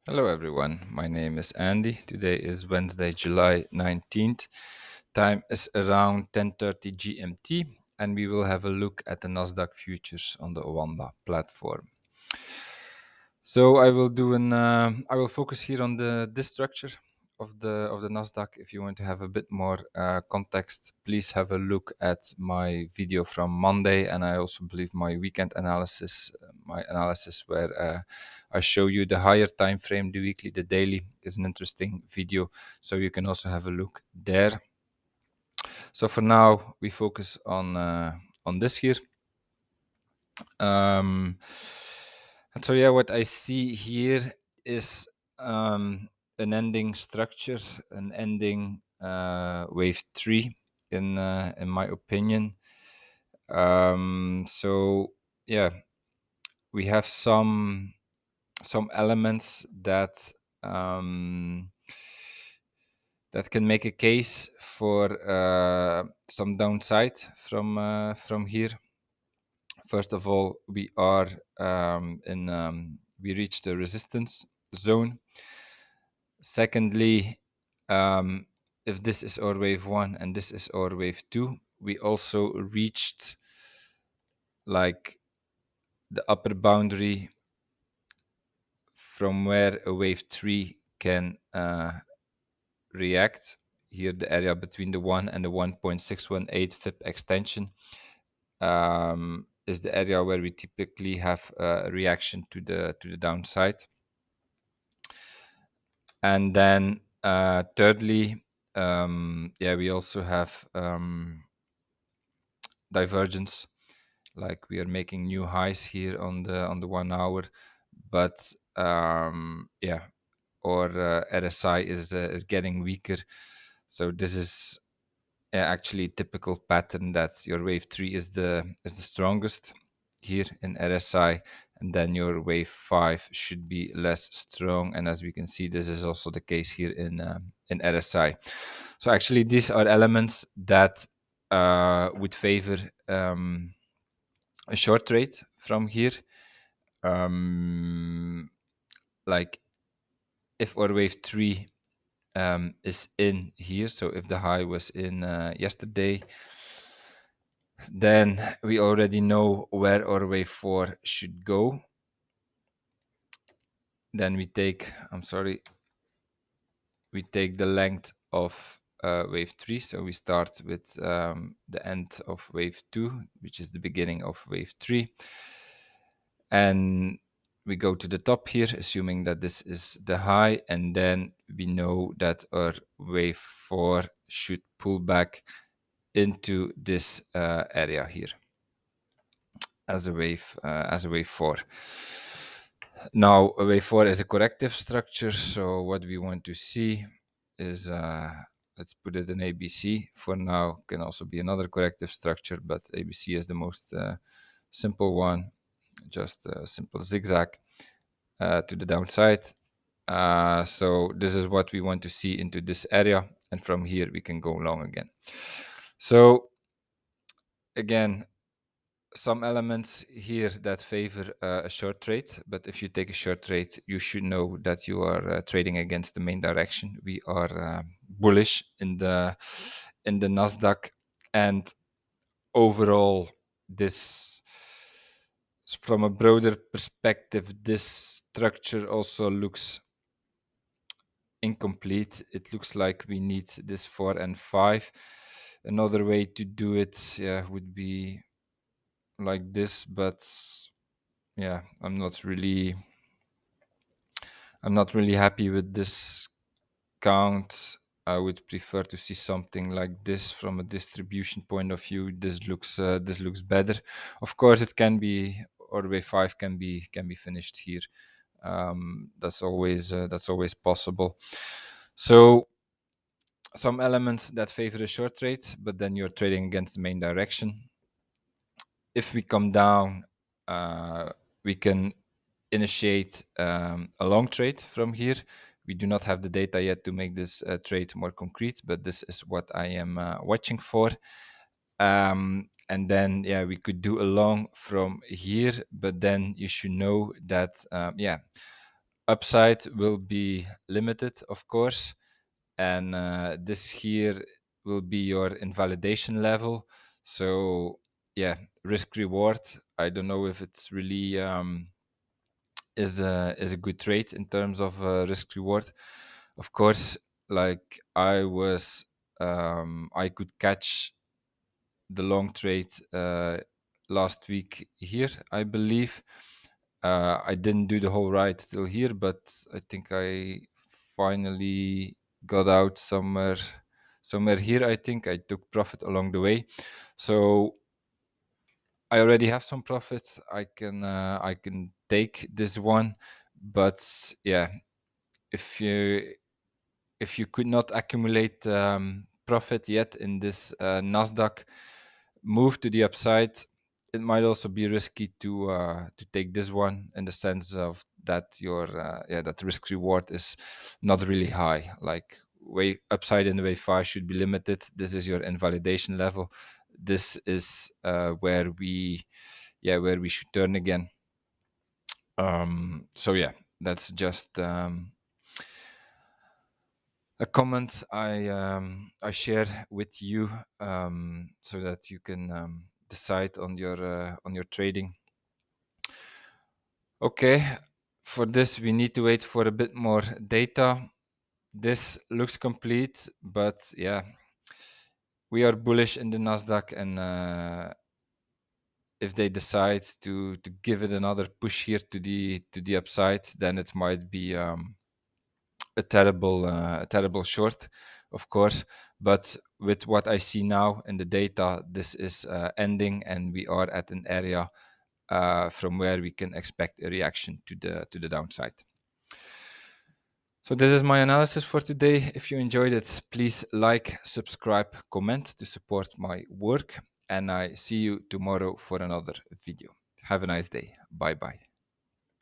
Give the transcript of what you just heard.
Hello everyone, my name is Andy. Today is Wednesday, July 19th. Time is around 10:30 GMT and we will have a look at the NASDAQ futures on the Oanda platform. So I will focus here on this structure of the Nasdaq. If you want to have a bit more context, please have a look at my video from Monday, and I also believe my weekend analysis, where I show you the higher time frame, the weekly, the daily, is an interesting video. So you can also have a look there. So for now, we focus on this here. And so yeah, what I see here is an ending structure, an ending wave 3 in my opinion. So yeah, we have some elements that that can make a case for some downside from here. First of all, we are we reached the resistance zone. Secondly, if this is our wave 1 and this is our wave 2, we also reached like the upper boundary from where a wave 3 can react. Here, the area between the 1 and the 1.618 FIP extension is the area where we typically have a reaction to the downside. And then thirdly, we also have divergence, like we are making new highs here on the 1 hour, but or RSI is getting weaker. So this is actually a typical pattern that your wave 3 is the strongest here in RSI, and then your wave 5 should be less strong. And as we can see, this is also the case here in RSI. So actually, these are elements that would favor a short trade from here. Like if our wave 3 is in here, so if the high was in yesterday, then we already know where our wave 4 should go. Then we take the length of wave 3. So we start with the end of wave 2, which is the beginning of wave 3. And we go to the top here, assuming that this is the high. And then we know that our wave 4 should pull back into this area here as a wave 4. Now, a wave 4 is a corrective structure, so what we want to see is let's put it in ABC for now. Can also be another corrective structure, but ABC is the most simple one, just a simple zigzag to the downside. So this is what we want to see into this area, and from here we can go long again. So again, some elements here that favor a short trade, but if you take a short trade, you should know that you are trading against the main direction. We are bullish in the Nasdaq, and overall, this, from a broader perspective, this structure also looks incomplete. It looks like we need this 4 and 5. Another way to do it would be like this, but yeah, I'm not really happy with this count. I would prefer to see something like this from a distribution point of view. This looks better. Of course, it can be, or wave 5 can be finished here. That's always possible. So some elements that favor a short trade, but then you're trading against the main direction. If we come down, we can initiate a long trade from here. We do not have the data yet to make this trade more concrete, but this is what I am watching for. And then, we could do a long from here, but then you should know that, upside will be limited, of course, and this here will be your invalidation level. So yeah, risk reward, I don't know if it's really is a good trade in terms of risk reward. Of course, like I could catch the long trade last week here, I believe. I didn't do the whole ride till here, but I think I finally got out somewhere here. I think I took profit along the way, so I already have some profit. I can take this one, but yeah, if you could not accumulate profit yet in this NASDAQ move to the upside, it might also be risky to take this one, in the sense of that your that risk reward is not really high. Like, way upside in the wave 5 should be limited. This is your invalidation level. This is where we should turn again. So yeah, that's just a comment I share with you, so that you can decide on your trading. Okay, for this we need to wait for a bit more data. This looks complete, but yeah, we are bullish in the Nasdaq, and if they decide to give it another push here to the upside, then it might be a terrible short, of course. But with what I see now in the data, this is ending, and we are at an area from where we can expect a reaction to the downside. So this is my analysis for today. If you enjoyed it, please like, subscribe, comment to support my work, and I see you tomorrow for another video. Have a nice day. Bye bye.